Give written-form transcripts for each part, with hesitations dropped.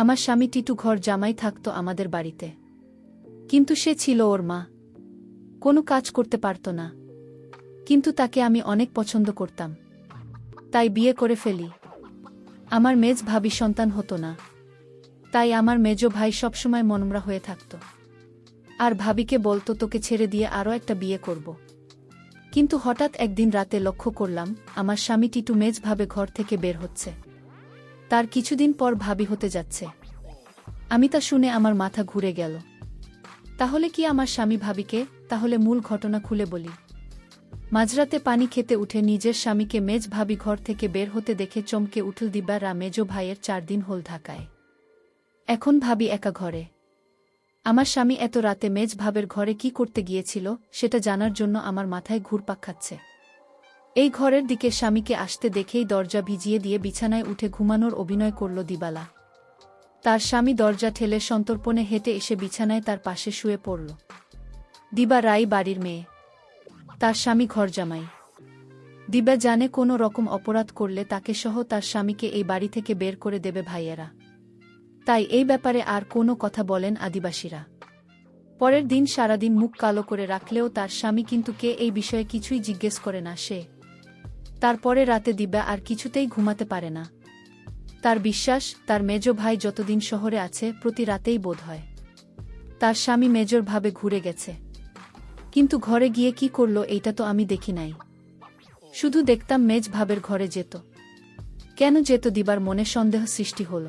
আমার স্বামী টিটু ঘর জামাই থাকত আমাদের বাড়িতে, কিন্তু সে ছিল ওর মা, কোনো কাজ করতে পারত না। কিন্তু তাকে আমি অনেক পছন্দ করতাম, তাই বিয়ে করে ফেলি। আমার মেজ ভাবি সন্তান হতো না, তাই আমার মেজ ভাই সবসময় মনমরা হয়ে থাকত, আর ভাবিকে বলতো তোকে ছেড়ে দিয়ে আরও একটা বিয়ে করব। কিন্তু হঠাৎ একদিন রাতে লক্ষ্য করলাম আমার স্বামী টিটু মেজ ভাবে ঘর থেকে বের হচ্ছে। তার কিছুদিন পর ভাবি হতে যাচ্ছে। আমি তা শুনে আমার মাথা ঘুরে গেল। তাহলে কি আমার স্বামী ভাবিকে? তাহলে মূল ঘটনা খুলে বলি। মাঝরাতে পানি খেতে উঠে নিজের স্বামীকে মেজ ভাবি ঘর থেকে বের হতে দেখে চমকে উঠল দিব্যা। মেজো ভাইয়ের 4 দিন হল ঢাকায়। এখন ভাবি একা ঘরে। আমার স্বামী এত রাতে মেজ ভাবের ঘরে কি করতে গিয়েছিল সেটা জানার জন্য আমার মাথায় ঘুরপাক খাচ্ছে। এই ঘরের দিকে স্বামীকে আসতে দেখেই দরজা ভিজিয়ে দিয়ে বিছানায় উঠে ঘুমানোর অভিনয় করল দিবালা। তার স্বামী দরজা ঠেলে সন্তর্পণে হেঁটে এসে বিছানায় তার পাশে শুয়ে পড়ল। দিবা রাই বাড়ির মেয়ে, তার স্বামী ঘরজামাই। দিবা জানে কোনো রকম অপরাধ করলে তাকে সহ তার স্বামীকে এই বাড়ি থেকে বের করে দেবে ভাইয়েরা, তাই এই ব্যাপারে আর কোনো কথা বলেন আদিবাসীরা। পরের দিন সারাদিন মুখ কালো করে রাখলেও তার স্বামী কিন্তু কে এই বিষয়ে কিছুই জিজ্ঞেস করে না সে। তারপরে রাতে দিবা আর কিছুতেই ঘুমাতে পারে না। তার বিশ্বাস তার মেজ ভাই যতদিন শহরে আছে প্রতি রাতেই বোধ হয় তার স্বামী মেজর ভাবে ঘুরে গেছে। কিন্তু ঘরে গিয়ে কি করল এইটা তো আমি দেখি নাই, শুধু দেখতাম মেজ ভাবের ঘরে যেত। কেন যেত? দিবার মনে সন্দেহ সৃষ্টি হল।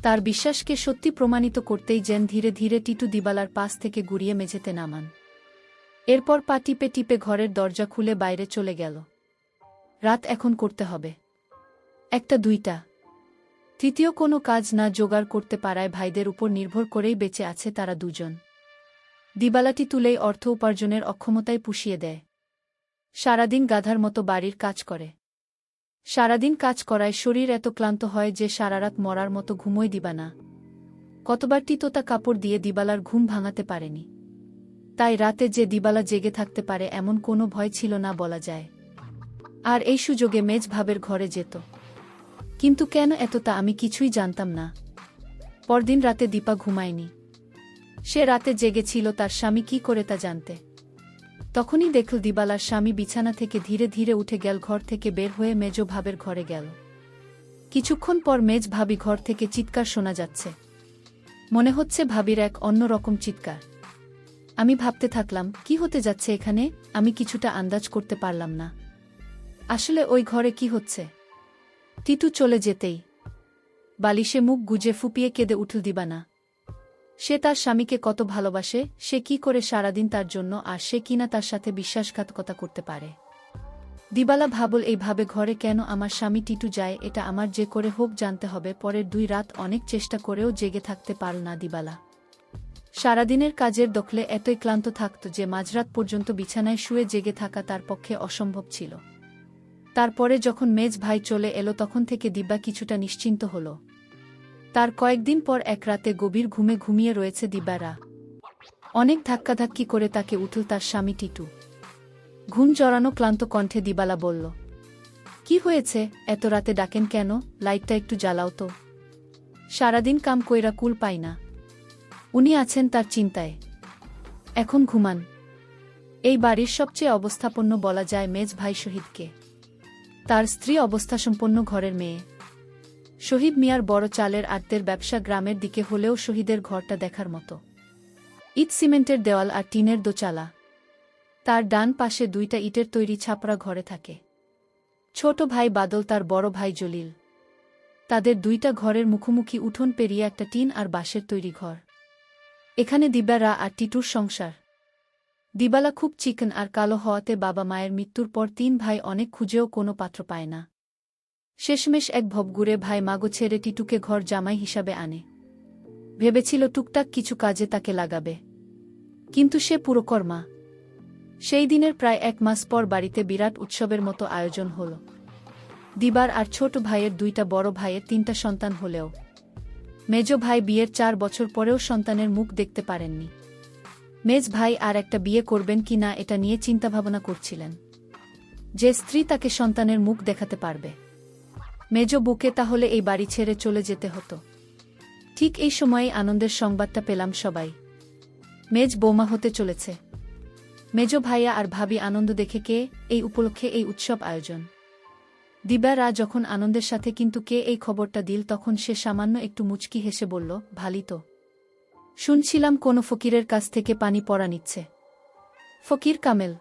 তার বিশ্বাসকে সত্যি প্রমাণিত করতেই যেন ধীরে ধীরে টিটু দিবালার পাশ থেকে গুড়িয়ে মেঝেতে নামান। এরপর পা টিপে টিপে ঘরের দরজা খুলে বাইরে চলে গেল। রাত এখন করতে হবে, একটা দুইটা। তৃতীয় কোনো কাজ না জোগাড় করতে পারায় ভাইদের উপর নির্ভর করেই বেঁচে আছে তারা দুজন। দিবালাটি তুলেই অর্থ উপার্জনের অক্ষমতায় পুষিয়ে দেয়। সারাদিন গাধার মতো বাড়ির কাজ করে। সারাদিন কাজ করায় শরীর এত ক্লান্ত হয় যে সারারাত মরার মতো ঘুমোয় দিবা না। কতবার তিতোতা কাপড় দিয়ে দিবালার ঘুম ভাঙাতে পারেনি। তাই রাতে যে দিবালা জেগে থাকতে পারে এমন কোনো ভয় ছিল না বলা যায়। আর এই সুযোগে মেজ ভাবের ঘরে যেত। কিন্তু কেন এত তা আমি কিছুই জানতাম না। পরদিন রাতে দীপা ঘুমায়নি। সে রাতে জেগেছিল তার স্বামী কি করে তা জানতে। তখনই দেখল দিবালার স্বামী বিছানা থেকে ধীরে ধীরে উঠে গেল, ঘর থেকে বের হয়ে মেজ ভাবের ঘরে গেল। কিছুক্ষণ পর মেজ ভাবি ঘর থেকে চিৎকার শোনা যাচ্ছে। মনে হচ্ছে ভাবির এক অন্য রকম চিৎকার। আমি ভাবতে থাকলাম কি হতে যাচ্ছে এখানে। আমি কিছুটা আন্দাজ করতে পারলাম না আসলে ওই ঘরে কি হচ্ছে। টিটু চলে যেতেই বালিশে মুখ গুজে ফুপিয়ে কেঁদে উঠল দিবানা। সে তার স্বামীকে কত ভালোবাসে, সে কি করে সারাদিন তার জন্য, আর সে কিনা তার সাথে বিশ্বাসঘাতকতা করতে পারে। দিবালা ভাবল এইভাবে ঘরে কেন আমার স্বামী টিটু যায়, এটা আমার যে করে হোক জানতে হবে। পরের 2 রাত অনেক চেষ্টা করেও জেগে থাকতে পারল না দিবালা। সারাদিনের কাজের দখলে এতই ক্লান্ত থাকত যে মাঝরাত পর্যন্ত বিছানায় শুয়ে জেগে থাকা তার পক্ষে অসম্ভব ছিল। তারপরে যখন মেজ ভাই চলে এলো তখন থেকে দিব্যা কিছুটা নিশ্চিন্ত হল। তার কয়েকদিন পর এক রাতে গভীর ঘুমে ঘুমিয়ে রয়েছে দিব্যারা। অনেক ধাক্কাধাক্কি করে তাকে উঠল তার স্বামী টিটু। ঘুম জড়ানো ক্লান্ত কণ্ঠে দিবালা বলল, কি হয়েছে? এত রাতে ডাকেন কেন? লাইটটা একটু জ্বালাও তো। সারাদিন কাম কইরা কুল পাই না। উনি আছেন তার চিন্তায়, এখন ঘুমান। এই বাড়ির সবচেয়ে অবস্থাপন্ন বলা যায় মেজ ভাই শহীদকে। তার স্ত্রী অবস্থাসম্পন্ন ঘরের মেয়ে। শহীদ মিয়ার বড় চালের আড়তের ব্যবসা, গ্রামের দিকে হলেও শহীদের ঘরটা দেখার মতো। ইট সিমেন্টের দেওয়াল আর টিনের দোচালা। তার ডান পাশে 2টা ইটের তৈরি ছাপড়া ঘরে থাকে ছোট ভাই বাদল, তার বড় ভাই জলিল। তাদের 2টা ঘরের মুখোমুখি উঠোন পেরিয়ে একটা টিন আর বাঁশের তৈরি ঘর। এখানে দিব্যারা আর টিটুর সংসার। দিবালা খুব চিকন আর কালো হওয়াতে বাবা মায়ের মৃত্যুর পর 3 ভাই অনেক খুঁজেও কোনো পাত্র পায় না। শেষমেশ এক ভবগুড়ে ভাই মাগো ছেড়ে টিটুকে ঘর জামাই হিসাবে আনে। ভেবেছিল টুকটাক কিছু কাজে তাকে লাগাবে, কিন্তু সে পুরকর্মা। সেই দিনের প্রায় 1 মাস পর বাড়িতে বিরাট উৎসবের মতো আয়োজন হল। দিবার আর ছোট ভাইয়ের 2টা, বড় ভাইয়ের 3টা সন্তান হলেও মেজ ভাই বিয়ের 4 বছর পরেও সন্তানের মুখ দেখতে পারেননি। মেজ ভাই আর একটা বিয়ে করবেন কি না এটা নিয়ে চিন্তাভাবনা করছিলেন। যে স্ত্রী তাকে সন্তানের মুখ দেখাতে পারবে, মেজ বুকে তাহলে এই বাড়ি ছেড়ে চলে যেতে হতো। ঠিক এই সময়ে আনন্দের সংবাদটা পেলাম সবাই। মেজ বৌমা হতে চলেছে। মেজ ভাইয়া আর ভাবি আনন্দ দেখে কে এই উপলক্ষে এই উৎসব আয়োজন। দিবারা যখন আনন্দের সাথে কিন্তু কে এই খবরটা দিল তখন সে সামান্য একটু মুচকি হেসে বলল, ভালি তো। শুনছিলাম কোনো ফকিরের কাছ থেকে পানি পড়া নিচ্ছে। ফকির কামেল?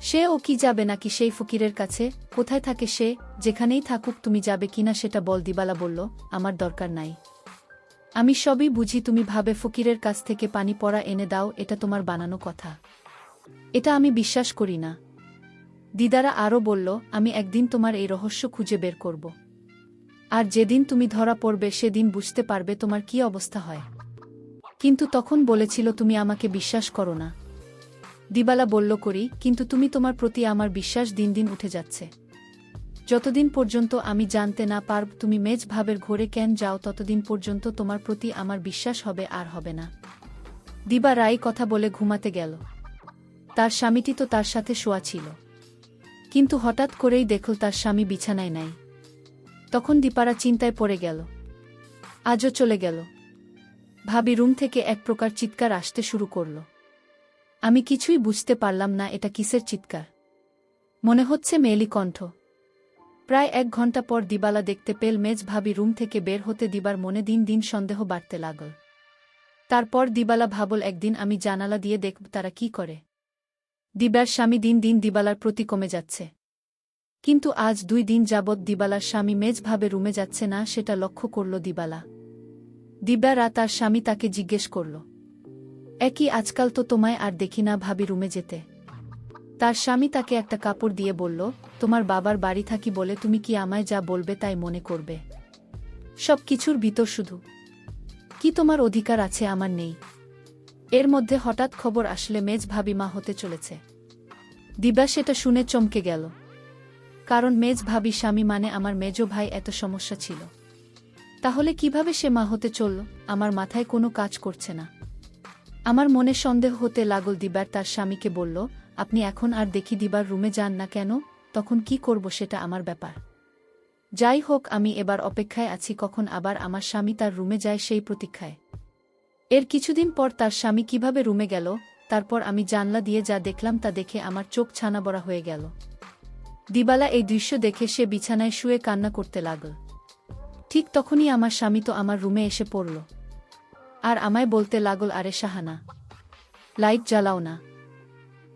সে ও কি যাবে নাকি সেই ফকিরের কাছে? কোথায় থাকে সে? যেখানেই থাকুক তুমি যাবে কিনা সেটা বল। দিবালা বলল, আমার দরকার নাই। আমি সবই বুঝি, তুমি ভাবে ফকিরের কাছ থেকে পানি পড়া এনে দাও, এটা তোমার বানানো কথা। এটা আমি বিশ্বাস করি না। দিদারা আরও বলল, আমি একদিন তোমার এই রহস্য খুঁজে বের করব। আর যেদিন তুমি ধরা পড়বে সেদিন বুঝতে পারবে তোমার কি অবস্থা হয়। কিন্তু তখন বলেছিল তুমি আমাকে বিশ্বাস করো না। দিবালা বলল, করি, কিন্তু তুমি তোমার প্রতি আমার বিশ্বাস দিন দিন উঠে যাচ্ছে। যতদিন পর্যন্ত আমি জানতে না পারব তুমি মেজ ভাবের ঘরে কেন যাও ততদিন পর্যন্ত তোমার প্রতি আমার বিশ্বাস হবে আর হবে না। দিবা রাই কথা বলে ঘুমাতে গেল। তার স্বামীটি তো তার সাথে শোয়া ছিল, কিন্তু হঠাৎ করেই দেখল তার স্বামী বিছানায় নাই। তখন দীপারা চিন্তায় পড়ে গেল। আজও চলে গেল। ভাবি রুম থেকে এক প্রকার চিৎকার আসতে শুরু করল। আমি কিছুই বুঝতে পারলাম না এটা কিসের চিৎকার। মনে হচ্ছে মেয়েলি কণ্ঠ। প্রায় 1 ঘন্টা পর দিবালা দেখতে পেল মেজ ভাবি রুম থেকে বের হতে। দিবার মনে দিন দিন সন্দেহ বাড়তে লাগল। তারপর দিবালা ভাবল, একদিন আমি জানালা দিয়ে দেখব তারা কি করে। দিবার স্বামী দিন দিন দিবালার প্রতি কমে যাচ্ছে। কিন্তু আজ 2 দিন যাবৎ দিবালার স্বামী মেজ ভাবে রুমে যাচ্ছে না, সেটা লক্ষ্য করল দিবালা। দিবারা তার স্বামী তাকে জিজ্ঞেস করল, একই আজকাল তো তোমায় আর দেখি না ভাবি রুমে যেতে। তার স্বামী তাকে একটা কাপড় দিয়ে বলল, তোমার বাবার বাড়ি থাকি বলে তুমি কি আমায় যা বলবে তাই মনে করবে? সব কিছুর ভিতর শুধু কি তোমার অধিকার আছে আমার নেই? এর মধ্যে হঠাৎ খবর আসলে মেজ ভাবি মা হতে চলেছে। দিবা সেটা শুনে চমকে গেল। কারণ মেজ ভাবি স্বামী মানে আমার মেজ ভাই, এত সমস্যা ছিল। তাহলে কিভাবে সে মা হতে চলল? আমার মাথায় কোনো কাজ করছে না। আমার মনে সন্দেহ হতে লাগল। দিবার তার স্বামীকে বলল, আপনি এখন আর দেখি দিবার রুমে যান না কেন? তখন কি করব সেটা আমার ব্যাপার। যাই হোক, আমি এবার অপেক্ষায় আছি কখন আবার আমার স্বামী তার রুমে যায় সেই প্রতীক্ষায়। এর কিছুদিন পর তার স্বামী কিভাবে রুমে গেল, তারপর আমি জানলা দিয়ে যা দেখলাম তা দেখে আমার চোখ ছানাবড়া হয়ে গেল। দিবালা এই দৃশ্য দেখে সে বিছানায় শুয়ে কান্না করতে লাগল। ঠিক তখনই আমার স্বামী তো আমার রুমে এসে পড়ল আর আমায় বলতে লাগল, আরে শাহানা, লাইট জ্বালাও না।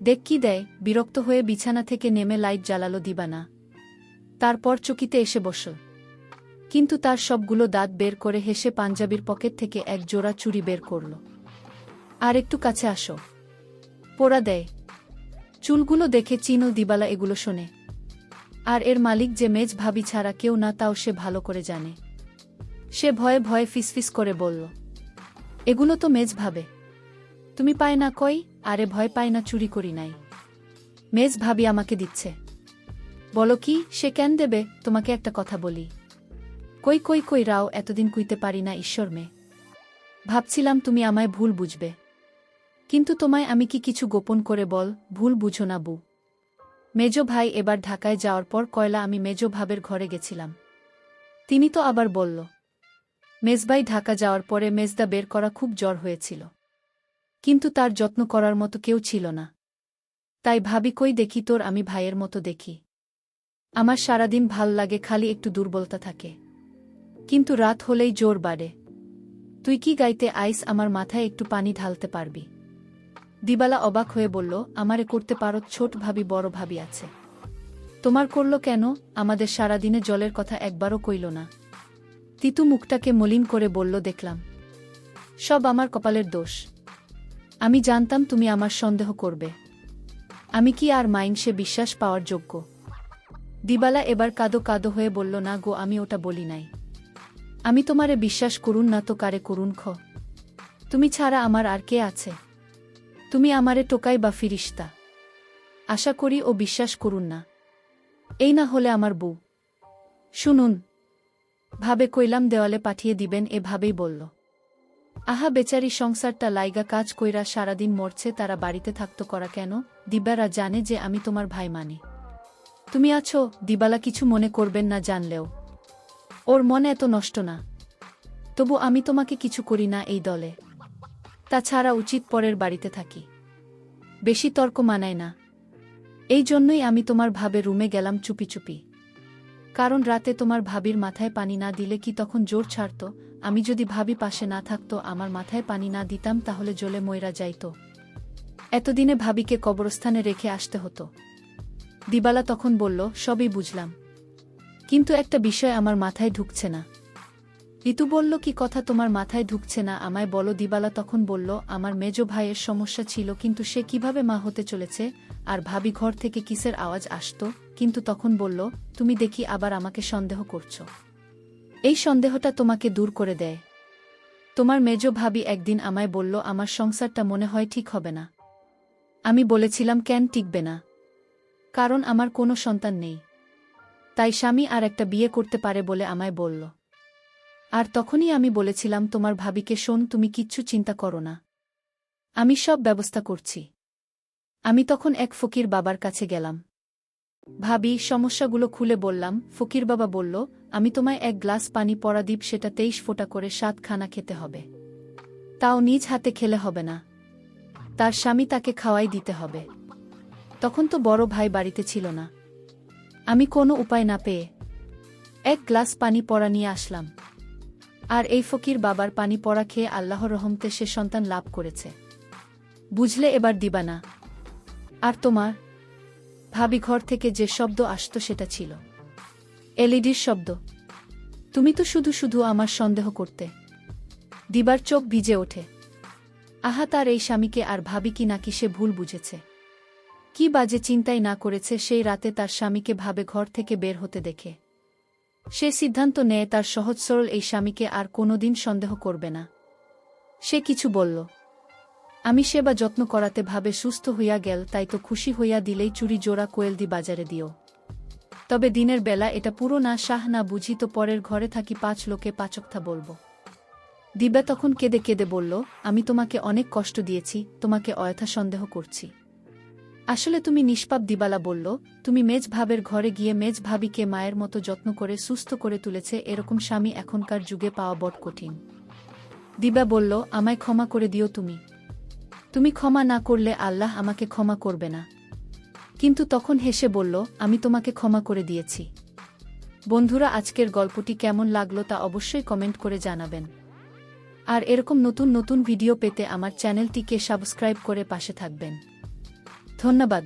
দেখ কি দেয়। বিরক্ত হয়ে বিছানা থেকে নেমে লাইট জ্বালালো দিবানা। তারপর চকিতে এসে বসল। কিন্তু তার সবগুলো দাঁত বের করে হেসে পাঞ্জাবির পকেট থেকে এক জোড়া চুড়ি বের করল। আর একটু কাছে আসো। পোড়া দেয়। চুলগুলো দেখে চিনো দিবালা এগুলো শোনে। আর এর মালিক যে মেজ ভাবি ছাড়া কেউ না, তাও সে ভালো করে জানে। সে ভয়ে ভয়ে ফিসফিস করে বলল, এগুলো তো মেজ ভাবে। তুমি পায় না কই? আরে ভয় পায় না, চুরি করি নাই। মেজ ভাবি আমাকে দিচ্ছে। বলো কি? সে কেন দেবে? তোমাকে একটা কথা বলি। কই কই কই রাও, এতদিন কইতে পারি না ঈশ্বর মেয়ে। ভাবছিলাম তুমি আমায় ভুল বুঝবে, কিন্তু তোমায় আমি কি কিছু গোপন করে বল, ভুল বুঝো না বু। মেজ ভাই এবার ঢাকায় যাওয়ার পর কয়লা আমি মেজ ভাবের ঘরে গেছিলাম। তিনি তো আবার বলল, মেজভাই ঢাকা যাওয়ার পরে মেজদা বের করা খুব জ্বর হয়েছিল, কিন্তু তার যত্ন করার মতো কেউ ছিল না। তাই ভাবি, কই দেখি তোর আমি ভাইয়ের মতো দেখি। আমার সারাদিন ভাল লাগে, খালি একটু দুর্বলতা থাকে, কিন্তু রাত হলেই জোর বাড়ে। তুই কি গাইতে আইস? আমার মাথায় একটু পানি ঢালতে পারবি? দিবালা অবাক হয়ে বলল, আমারে করতে পারো? ছোট ভাবি বড় ভাবি আছে, তোমার করল কেন? আমাদের সারাদিনে জলের কথা একবারও কইল না। তিতু মুখটাকে মলিন করে বলল, দেখলাম, সব আমার কপালের দোষ। আমি জানতাম তুমি আমার সন্দেহ করবে। আমি কি আর সে বিশ্বাস পাওয়ার যোগ্য? দিবালা এবার কাদো কাদো হয়ে বলল, না গো, আমি ওটা বলি নাই। আমি তোমারে বিশ্বাস করুন না তো কারে করুন খ? তুমি ছাড়া আমার আর কে আছে? তুমি আমারে টোকাই বা ফিরিস্তা? আশা করি ও বিশ্বাস করুন না। এই না হলে আমার বউ। শুনুন, ভাবে কইলাম দেওয়ালে পাঠিয়ে দিবেন, এভাবেই বলল। আহা বেচারি, সংসারটা লাইগা কাজ কইরা সারাদিন মরছে, তারা বাড়িতে থাকতো করা কেন? দিবারা জানে যে আমি তোমার ভাই মানি। তুমি আছো, দিবালা কিছু মনে করবেন না জানলেও। ওর মনে এত নষ্ট না। তবু আমি তোমাকে কিছু করি না এই দলে। তাছাড়া উচিত পরের বাড়িতে থাকি। বেশি তর্ক মানায় না। এই জন্যই আমি তোমার ভাবে রুমে গেলাম চুপি চুপি। কারণ রাতে তোমার ভাবির মাথায় পানি না দিলে কি তখন জোর ছাড়ত? আমি যদি ভাবি পাশে না থাকতো, আমার মাথায় পানি না দিতাম, তাহলে জ্বলে মইরা যাইত। এতদিনে ভাবিকে কবরস্থানে রেখে আসতে হতো। দিবালা তখন বলল, সবই বুঝলাম, কিন্তু একটা বিষয় আমার মাথায় ঢুকছে না। ঋতু বলল, কি কথা তোমার মাথায় ঢুকছে না আমায় বলো। দিবালা তখন বলল, আমার মেজ ভাইয়ের সমস্যা ছিল, কিন্তু সে কিভাবে মা হতে চলেছে। আর ভাবি ঘর থেকে কিসের আওয়াজ আসতো, কিন্তু তখন বলল, তুমি দেখি আবার আমাকে সন্দেহ করছো। এই সন্দেহটা তোমাকে দূর করে দেয়। তোমার মেজ ভাবি একদিন আমায় বলল, আমার সংসারটা মনে হয় ঠিক হবে না। আমি বলেছিলাম, কেন টিকবে না? কারণ আমার কোনো সন্তান নেই। তাই স্বামী আর একটা বিয়ে করতে পারে বলে আমায় বলল। আর তখনই আমি বলেছিলাম তোমার ভাবিকে, শোন, তুমি কিচ্ছু চিন্তা করো না, আমি সব ব্যবস্থা করছি। আমি তখন এক ফকির বাবার কাছে গেলাম। ভাবি সমস্যাগুলো খুলে বললাম। ফকির বাবা বলল, আমি তোমায় এক গ্লাস পানি পড়া দিব, সেটা 23 ফোঁটা করে 7 খানা খেতে হবে। তাও নিজ হাতে খেলে হবে না, তার স্বামী তাকে খাওয়াই দিতে হবে। তখন তো বড় ভাই বাড়িতে ছিল না। আমি কোনো উপায় না পেয়ে এক গ্লাস পানি পড়া নিয়ে আসলাম। আর এই ফকির বাবার পানি পড়া খেয়ে আল্লাহর রহমতে সে সন্তান লাভ করেছে। বুঝলে এবার দিবানা? আর তোমার ভাবি ঘর থেকে যে শব্দ আসতো সেটা ছিল এলইডির শব্দ। তুমি তো শুধু শুধু আমার সন্দেহ করতে। দিবার চোখ ভিজে ওঠে। আহা, তার এই স্বামীকে আর ভাবি কি নাকি সে ভুল বুঝেছে? কি বাজে চিন্তাই না করেছে সেই রাতে তার স্বামীকে ভাবে ঘর থেকে বের হতে দেখে। সে সিদ্ধান্ত নেয় তার সহজ সরল এই স্বামীকে আর কোনোদিন সন্দেহ করবে না। সে কিছু বলল, আমি সেবা যত্ন করাতে ভাবে সুস্থ হইয়া গেল, তাই তো খুশি হইয়া দিলেই চুরি জোড়া কোয়েল দি বাজারে দিও। তবে দিনের বেলা এটা পুরো না শাহ না বুঝি তো পরের ঘরে থাকি 5 লোকে 5 কথা বলবো। দিবা তখন কেঁদে কেঁদে বলল, আমি তোমাকে অনেক কষ্ট দিয়েছি, তোমাকে অযথা সন্দেহ করছি। আসলে তুমি নিষ্পাপ। দিবালা বলল, তুমি মেজ ভাবের ঘরে গিয়ে মেজ ভাবিকে মায়ের মতো যত্ন করে সুস্থ করে তুলেছে, এরকম স্বামী এখনকার যুগে পাওয়া বড় কঠিন। দিবা বলল, আমায় ক্ষমা করে দিও তুমি। তুমি ক্ষমা না করলে আল্লাহ আমাকে ক্ষমা করবে না। কিন্তু তখন হেসে বলল, আমি তোমাকে ক্ষমা করে দিয়েছি। বন্ধুরা, আজকের গল্পটি কেমন লাগলো তা অবশ্যই কমেন্ট করে জানাবেন। আর এরকম নতুন নতুন ভিডিও পেতে আমার চ্যানেলটিকে সাবস্ক্রাইব করে পাশে থাকবেন। ধন্যবাদ।